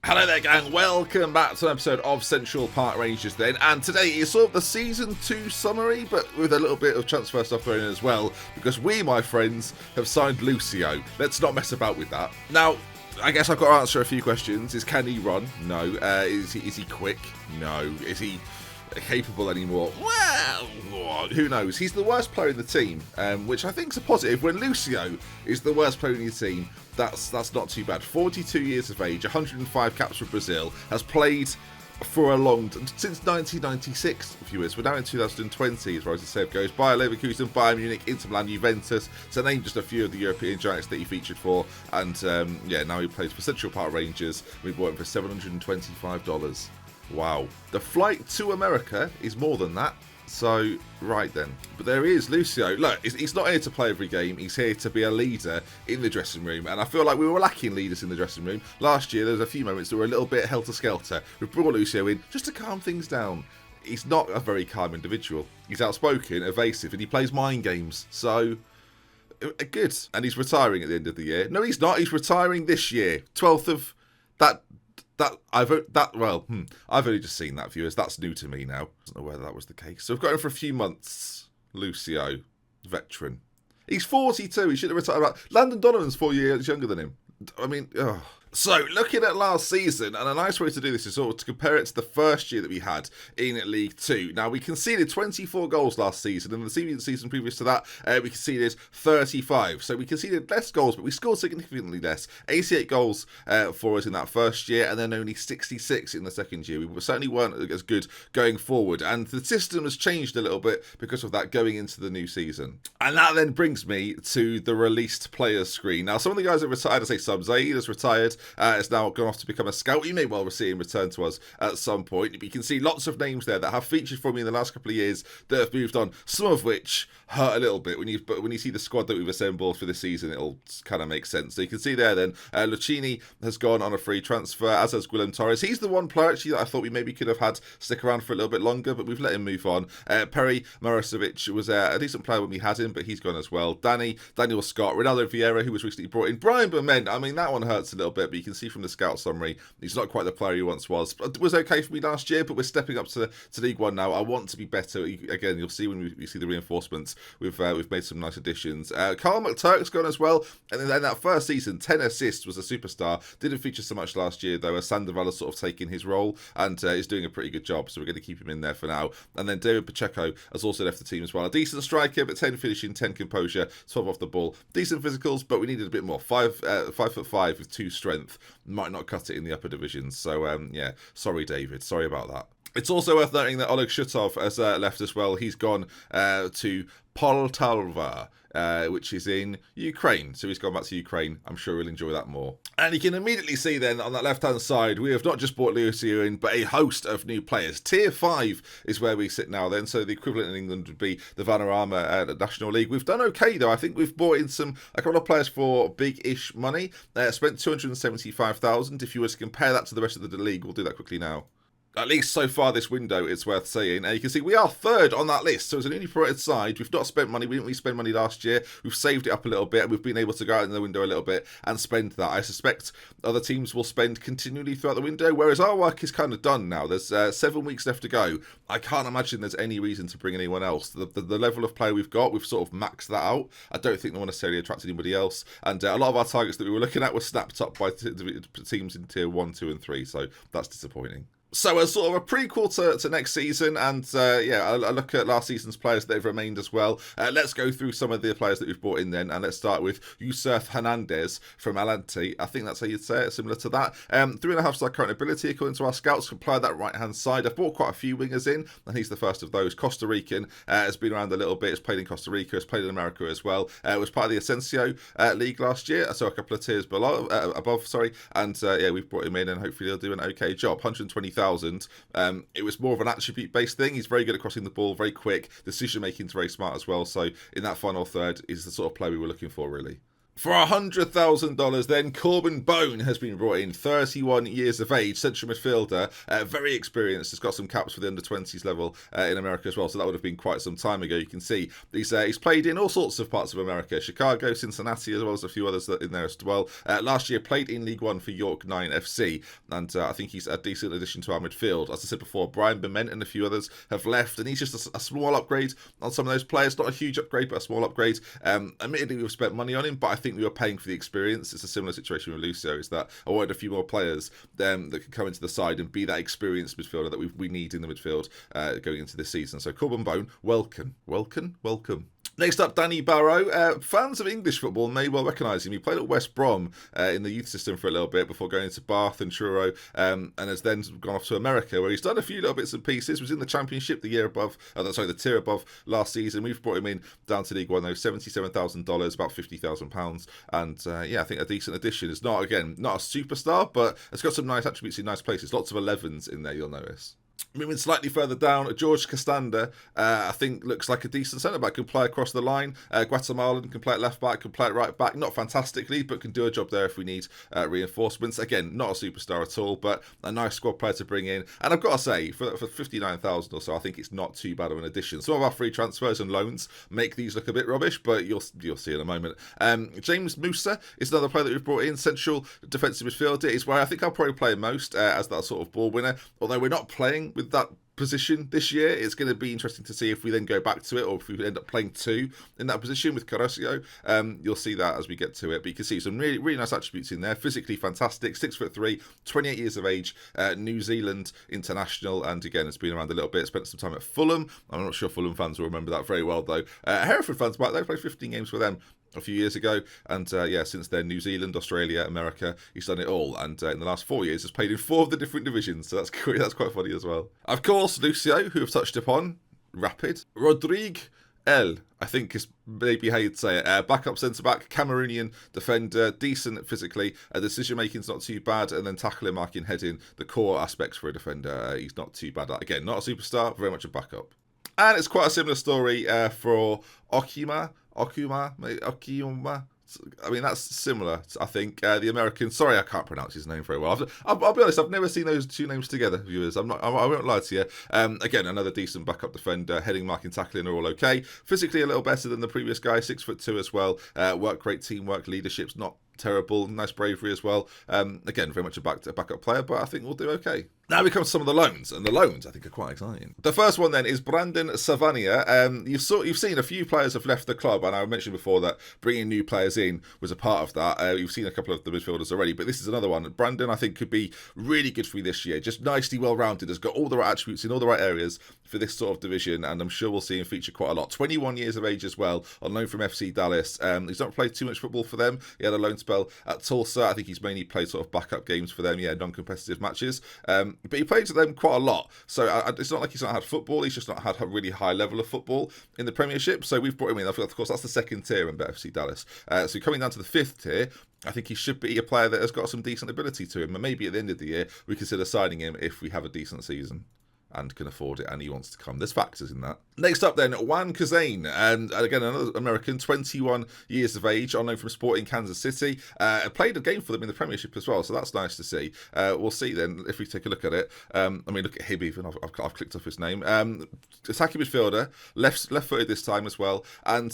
Hello there, gang. Welcome back to an episode of Central Park Rangers then. And today is sort of the Season 2 summary, but with a little bit of transfer stuff thrown in as well, because we, my friends, have signed Lucio. Let's not mess about with that. Now, I guess I've got to answer a few questions. Can he run? No. Is he quick? No. Is he capable anymore? Well, who knows? He's the worst player in the team, which I think is a positive. When Lucio is the worst player in your team, that's not too bad. 42 years of age, 105 caps for Brazil, has played for a since 1996, viewers. We're now in 2020, as far as the save goes. Bayer Leverkusen, Bayern Munich, Inter Milan, Juventus, to name just a few of the European giants that he featured for. And now he plays for Central Park Rangers. We bought him for $725. Wow. The flight to America is more than that. So, right then. But there he is, Lucio. Look, he's not here to play every game. He's here to be a leader in the dressing room. And I feel like we were lacking leaders in the dressing room. Last year, there was a few moments that were a little bit helter-skelter. We brought Lucio in just to calm things down. He's not a very calm individual. He's outspoken, evasive, and he plays mind games. So, good. And he's retiring at the end of the year. No, he's not. He's retiring this year. 12th of... I've only just seen that, viewers. That's new to me now. I don't know whether that was the case. So we've got him for a few months. Lucio, veteran. He's 42. He should have retired. Landon Donovan's 4 years younger than him. I mean, ugh. So, looking at last season, and a nice way to do this is sort of to compare it to the first year that we had in League 2. Now, we conceded 24 goals last season, and the season previous to that, we conceded 35. So, we conceded less goals, but we scored significantly less. 88 goals for us in that first year, and then only 66 in the second year. We certainly weren't as good going forward, and the system has changed a little bit because of that going into the new season. And that then brings me to the released players screen. Now, some of the guys have retired. I say some. Zaid has retired. Has now gone off to become a scout. You may well see him return to us at some point. But you can see lots of names there that have featured for me in the last couple of years that have moved on. Some of which hurt a little bit. But when you see the squad that we've assembled for this season, it'll kind of make sense. So you can see there then, Lucchini has gone on a free transfer, as has Guillem Torres. He's the one player actually that I thought we maybe could have had stick around for a little bit longer, but we've let him move on. Perry Marasovic was a decent player when we had him, but he's gone as well. Daniel Scott, Ronaldo Vieira, who was recently brought in. Brian Berment, I mean, that one hurts a little bit, but you can see from the scout summary, he's not quite the player he once was. It was okay for me last year, but we're stepping up to League One now. I want to be better. Again, you'll see when we see the reinforcements. We've made some nice additions. Carl McTurk's gone as well, and then that first season, 10 assists, was a superstar. Didn't feature so much last year, though, as Sandoval has sort of taken his role, and is doing a pretty good job, so we're going to keep him in there for now. And then David Pacheco has also left the team as well. A decent striker, but 10 finishing, 10 composure, 12 off the ball. Decent physicals, but we needed a bit more. 5'5" with 2 strength. Might not cut it in the upper divisions. So, sorry, David. Sorry about that. It's also worth noting that Oleg Shutov has left as well. He's gone to Poltava, which is in Ukraine. So he's gone back to Ukraine. I'm sure we'll enjoy that more. And you can immediately see then on that left-hand side, we have not just brought Lucio in, but a host of new players. Tier 5 is where we sit now then. So the equivalent in England would be the Vanarama National League. We've done okay, though. I think we've brought in a couple of players for big-ish money. Spent 275,000. If you were to compare that to the rest of the league, we'll do that quickly now. At least so far this window, it's worth saying. You can see we are third on that list, so it's a newly promoted side. We've not spent money. We didn't really spend money last year. We've saved it up a little bit, and we've been able to go out in the window a little bit and spend that. I suspect other teams will spend continually throughout the window, whereas our work is kind of done now. There's 7 weeks left to go. I can't imagine there's any reason to bring anyone else. The level of play we've got, we've sort of maxed that out. I don't think they'll necessarily attract anybody else. And a lot of our targets that we were looking at were snapped up by teams in tier 1, 2, and 3, so that's disappointing. So as sort of a prequel to next season, and I look at last season's players that have remained as well. Let's go through some of the players that we've brought in then, and let's start with Yusuf Hernandez from Atlante. I think that's how you'd say it, similar to that. 3.5 star current ability, according to our scouts, can play that right-hand side. I've brought quite a few wingers in, and he's the first of those. Costa Rican, has been around a little bit, has played in Costa Rica, has played in America as well. Was part of the Asensio League last year, so a couple of tiers above, and we've brought him in, and hopefully he'll do an okay job. 120,000. It was more of an attribute-based thing. He's very good at crossing the ball, very quick. Decision-making is very smart as well. So in that final third is the sort of play we were looking for, really. For $100,000 then, Corbin Bone has been brought in, 31 years of age, central midfielder, very experienced, has got some caps for the under-20s level in America as well, so that would have been quite some time ago. You can see he's played in all sorts of parts of America, Chicago, Cincinnati, as well as a few others in there as well. Last year played in League One for York 9 FC, and I think he's a decent addition to our midfield. As I said before, Brian Bement and a few others have left, and he's just a small upgrade on some of those players, not a huge upgrade, but a small upgrade. Admittedly, we've spent money on him, but I think we were paying for the experience. It's a similar situation with Lucio, is that I wanted a few more players that could come into the side and be that experienced midfielder that we need in the midfield going into this season. So Corbin Bone, welcome. Next up, Danny Barrow. Fans of English football may well recognise him. He played at West Brom in the youth system for a little bit before going into Bath and Truro, and has then gone off to America, where he's done a few little bits and pieces. Was in the Championship the tier above last season. We've brought him in down to League One though, $77,000, about £50,000, and I think a decent addition. It's not a superstar, but it's got some nice attributes in nice places. Lots of 11s in there, you'll notice. Moving slightly further down, George Castanda, I think looks like a decent centre-back. Can play across the line. Guatemalan can play at left-back, can play at right-back. Not fantastically, but can do a job there if we need reinforcements. Again, not a superstar at all, but a nice squad player to bring in. And I've got to say, for 59,000 or so, I think it's not too bad of an addition. Some of our free transfers and loans make these look a bit rubbish, but you'll see in a moment. James Musa is another player that we've brought in. Central defensive midfielder is where I think I'll probably play most as that sort of ball winner. Although we're not playing with that position this year, it's going to be interesting to see if we then go back to it, or if we end up playing two in that position with Carrasco. You'll see that as we get to it, but you can see some really, really nice attributes in there. Physically fantastic, 6'3", 28 years of age, New Zealand international, and again, it's been around a little bit, spent some time at Fulham. I'm not sure Fulham fans will remember that very well though. Hereford fans might, they played 15 games for them a few years ago, and since then, New Zealand, Australia, America, he's done it all, and in the last 4 years has played in 4 of the different divisions, so that's quite funny as well. Of course, Lucio, who have touched upon, Rapid. Rodrigue L, I think is maybe how you'd say it. Backup centre-back, Cameroonian defender, decent physically, decision-making's not too bad, and then tackling, marking, heading, the core aspects for a defender, he's not too bad. Again, not a superstar, very much a backup. And it's quite a similar story for Okuma. I mean, that's similar, I think. The American, sorry, I can't pronounce his name very well. I'll be honest, I've never seen those two names together, viewers. I won't lie to you. Again, another decent backup defender. Heading, marking, tackling are all okay. Physically a little better than the previous guy, 6'2" as well. Work rate, teamwork, leadership's not terrible. Nice bravery as well. Again, very much a backup player, but I think we'll do okay. Now we come to some of the loans, and the loans I think are quite exciting. The first one then is Brandon Savania. You've seen a few players have left the club, and I mentioned before that bringing new players in was a part of that. You've seen a couple of the midfielders already, but this is another one. Brandon, I think, could be really good for you this year. Just nicely well-rounded, has got all the right attributes in all the right areas for this sort of division, and I'm sure we'll see him feature quite a lot. 21 years of age as well, on loan from FC Dallas. He's not played too much football for them. He had a loan spell at Tulsa. I think he's mainly played sort of backup games for them, non-competitive matches. But he played for them quite a lot. So it's not like he's not had football, he's just not had a really high level of football in the Premiership. So we've brought him in. Of course, that's the second tier in FC Dallas. So coming down to the 5th tier, I think he should be a player that has got some decent ability to him. And maybe at the end of the year, we consider signing him if we have a decent season and can afford it, and he wants to come. There's factors in that. Next up then, Juan Kazane, and again, another American, 21 years of age, on loan from Sporting Kansas City. Played a game for them in the Premiership as well, so that's nice to see. We'll see then, if we take a look at it. Look at him even, I've clicked off his name. Attacking midfielder, left-footed this time as well, and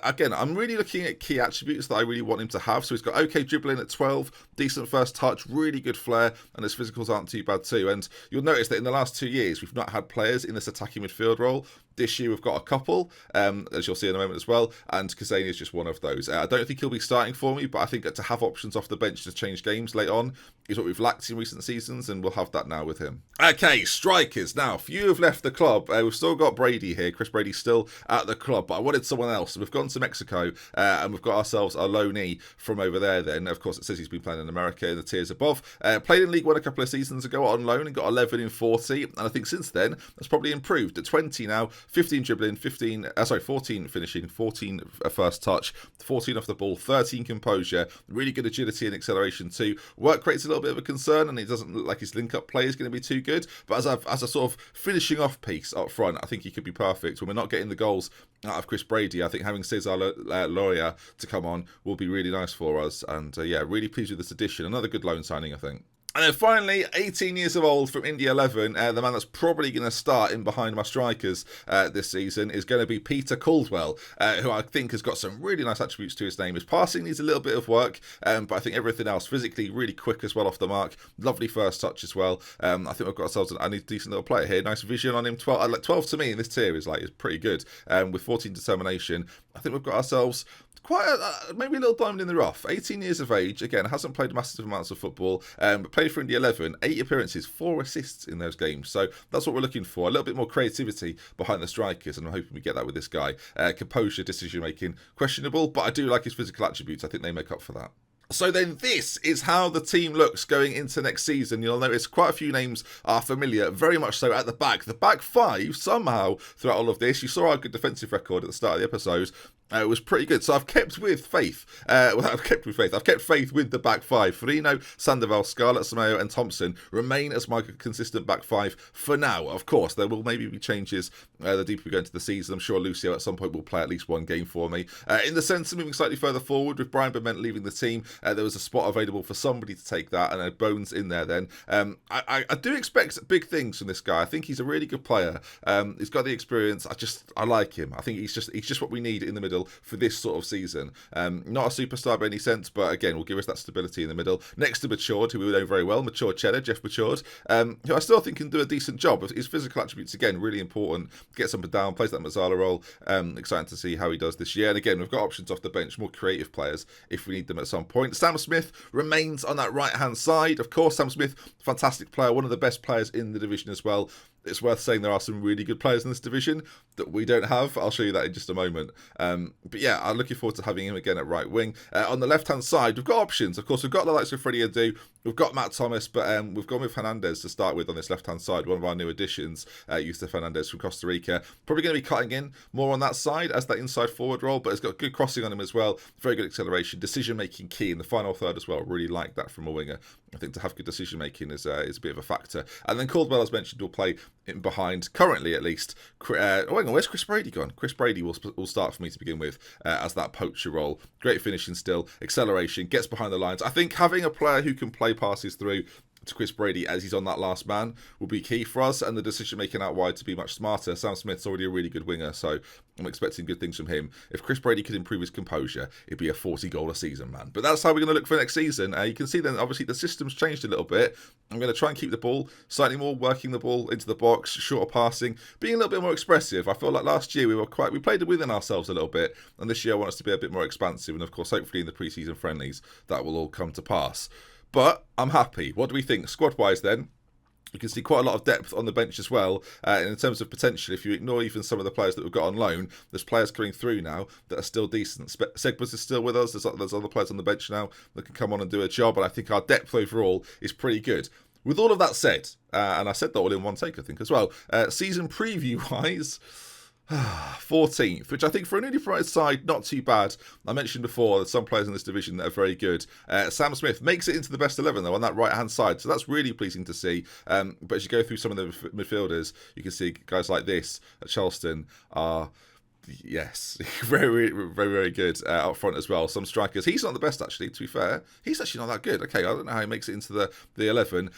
again, I'm really looking at key attributes that I really want him to have. So he's got okay dribbling at 12, decent first touch, really good flair, and his physicals aren't too bad too. And you'll notice that in the last 2 years, we've not had players in this attacking midfield role. This year we've got a couple, as you'll see in a moment as well, and Kazane is just one of those. I don't think he'll be starting for me, but I think that to have options off the bench to change games late on is what we've lacked in recent seasons, and we'll have that now with him. Okay, strikers. Now, few have left the club. We've still got Brady here. Chris Brady's still at the club, but I wanted someone else. So we've gone to Mexico, and we've got ourselves a loanee from over there then. Of course, it says he's been playing in America in the tiers above. Played in League One a couple of seasons ago on loan and got 11 in 40, and I think since then that's probably improved. At 20 now, 15 dribbling, 14 finishing, 14 first touch, 14 off the ball, 13 composure, really good agility and acceleration too. Work rate's a little bit of a concern, and it doesn't look like his link-up play is going to be too good. But as a sort of finishing off piece up front, I think he could be perfect. When we're not getting the goals out of Chris Brady, I think having Cesar Loria to come on will be really nice for us. And yeah, really pleased with this addition. Another good loan signing, I think. And then finally, 18 years of old from India 11, the man that's probably going to start in behind my strikers this season is going to be Peter Caldwell, who I think has got some really nice attributes to his name. His passing needs a little bit of work, but I think everything else, physically really quick as well off the mark. Lovely first touch as well. I think we've got ourselves a decent little player here. Nice vision on him. 12 to me in this tier is pretty good. With 14 determination, I think we've got ourselves maybe a little diamond in the rough. 18 years of age, again, hasn't played massive amounts of football, but played for India 11, 8 appearances, 4 assists in those games. So that's what we're looking for. A little bit more creativity behind the strikers, and I'm hoping we get that with this guy. Composure, decision making, questionable, but I do like his physical attributes. I think they make up for that. So then this is how the team looks going into next season. You'll notice quite a few names are familiar, very much so at the back. The back five, somehow, throughout all of this, you saw our good defensive record at the start of the episode. It was pretty good. So I've kept with faith. I've kept faith with the back five. Firino, Sandoval, Scarlett, Samayo and Thompson remain as my consistent back five for now. Of course, there will maybe be changes the deeper we go into the season. I'm sure Lucio at some point will play at least one game for me. In the sense of moving slightly further forward, with Brian Bement leaving the team, there was a spot available for somebody to take that, and Bones in there then. I do expect big things from this guy. I think he's a really good player. He's got the experience. I like him. I think he's just what we need in the middle for this sort of season. Not a superstar by any sense, but again, will give us that stability in the middle. Next to Matured, who we know very well, Matured Cheddar, Jeff Matured, who I still think can do a decent job. His physical attributes, again, really important. Gets up and down, plays that Mazzala role. Exciting to see how he does this year. And again, we've got options off the bench, more creative players if we need them at some point. Sam Smith remains on that right-hand side. Of course, Sam Smith, fantastic player, one of the best players in the division as well. It's worth saying there are some really good players in this division that we don't have. I'll show you that in just a moment. But yeah, I'm looking forward to having him again at right wing. On the left-hand side, we've got options. Of course, we've got the likes of Freddie Adu. We've got Matt Thomas, but we've gone with Hernandez to start with on this left-hand side. One of our new additions, Yusuf Hernandez from Costa Rica. Probably going to be cutting in more on that side as that inside forward role, but it's got good crossing on him as well. Very good acceleration. Decision-making key in the final third as well. Really like that from a winger. I think to have good decision-making is a bit of a factor. And then Caldwell, as mentioned, will play in behind, currently at least. Hang on, where's Chris Brady gone? Chris Brady will start for me to begin with as that poacher role. Great finishing still, acceleration, gets behind the lines. I think having a player who can play passes through to Chris Brady as he's on that last man will be key for us, and the decision making out wide to be much smarter. Sam Smith's already a really good winger, so I'm expecting good things from him. If Chris Brady could improve his composure, it'd be a 40 goal a season, man. But that's how we're going to look for next season. You can see then obviously the system's changed a little bit. I'm going to try and keep the ball slightly more, working the ball into the box, shorter passing, being a little bit more expressive. I feel like last year we played within ourselves a little bit, and this year I want us to be a bit more expansive, and of course hopefully in the pre-season friendlies that will all come to pass. But I'm happy. What do we think? Squad-wise then, you can see quite a lot of depth on the bench as well. And in terms of potential, if you ignore even some of the players that we've got on loan, there's players coming through now that are still decent. Segbers is still with us. There's other players on the bench now that can come on and do a job. And I think our depth overall is pretty good. With all of that said, and I said that all in one take, I think, as well, season preview-wise, 14th, which I think for a newly promoted side, not too bad. I mentioned before that some players in this division that are very good. Sam Smith makes it into the best 11 though on that right hand side, so that's really pleasing to see. But as you go through some of the midfielders, you can see guys like this at Charleston are, yes, very, very, very good up front as well. Some strikers, he's not the best actually, to be fair. He's actually not that good. Okay, I don't know how he makes it into the 11.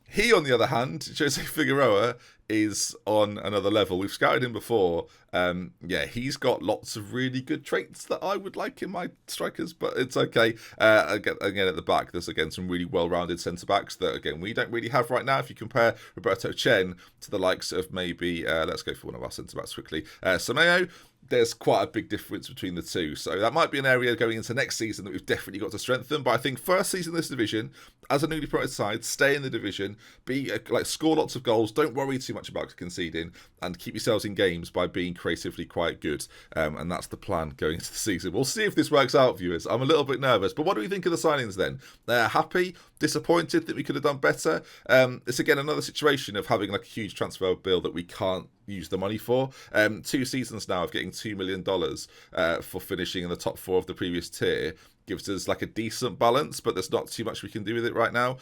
He, on the other hand, Jose Figueroa, is on another level. We've scouted him before. Yeah, he's got lots of really good traits that I would like in my strikers, but it's okay. Again, at the back, there's again some really well-rounded centre-backs that, again, we don't really have right now. If you compare Roberto Chen to the likes of maybe, let's go for one of our centre-backs quickly. Samayo, there's quite a big difference between the two. So that might be an area going into next season that we've definitely got to strengthen. But I think first season in this division, as a newly promoted side, stay in the division, score lots of goals, don't worry too much about conceding, and keep yourselves in games by being creatively quite good. And that's the plan going into the season. We'll see if this works out, viewers. I'm a little bit nervous. But what do we think of the signings then? Happy? Disappointed that we could have done better? It's again another situation of having like a huge transfer bill that we can't use the money for. 2 seasons now of getting $2 million for finishing in the top 4 of the previous tier gives us like a decent balance, but there's not too much we can do with it right now.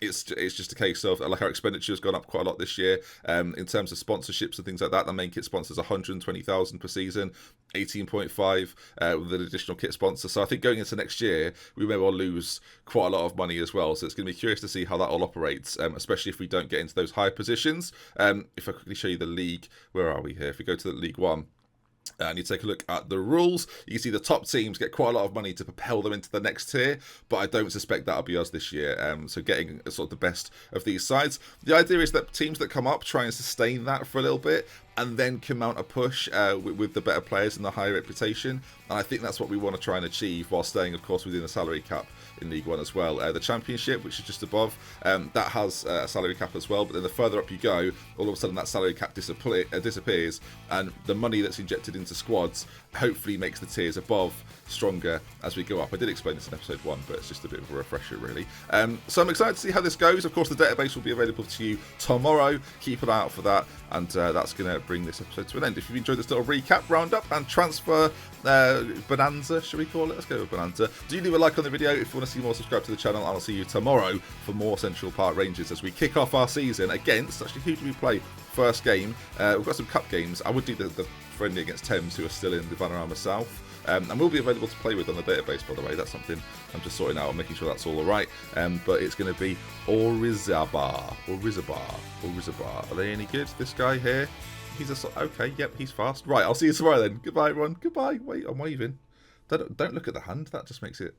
It's just a case of like our expenditure has gone up quite a lot this year in terms of sponsorships and things like that. The main kit sponsors $120,000 per season, 18.5 with an additional kit sponsor. So I think going into next year we may well lose quite a lot of money as well. So it's going to be curious to see how that all operates, especially if we don't get into those higher positions. If I quickly show you the league, where are we here? If we go to the League One, and you take a look at the rules, you can see the top teams get quite a lot of money to propel them into the next tier, but I don't suspect that'll be us this year. So getting sort of the best of these sides. The idea is that teams that come up try and sustain that for a little bit, and then can mount a push with the better players and the higher reputation. And I think that's what we want to try and achieve while staying, of course, within the salary cap in League One as well. The Championship, which is just above, that has a salary cap as well. But then the further up you go, all of a sudden that salary cap disappears, and the money that's injected into squads hopefully makes the tiers above stronger as we go up. I did explain this in episode 1, but it's just a bit of a refresher, really. So I'm excited to see how this goes. Of course, the database will be available to you tomorrow. Keep an eye out for that, and that's going to bring this episode to an end. If you've enjoyed this little recap, roundup, and transfer bonanza, should we call it? Let's go with bonanza. Do leave a like on the video if you want to see more. Subscribe to the channel, and I'll see you tomorrow for more Central Park Rangers as we kick off our season against, actually, who do we play first game? We've got some cup games. I would do the friendly against Thames, who are still in the Vanarama South. And will be available to play with on the database, by the way. That's something I'm just sorting out and making sure that's all alright. But it's going to be Orizabar. Are they any good? this guy here? He's okay, yep, he's fast. Right, I'll see you tomorrow then. Goodbye, everyone. Goodbye. Wait, I'm waving. Don't look at the hand. That just makes it...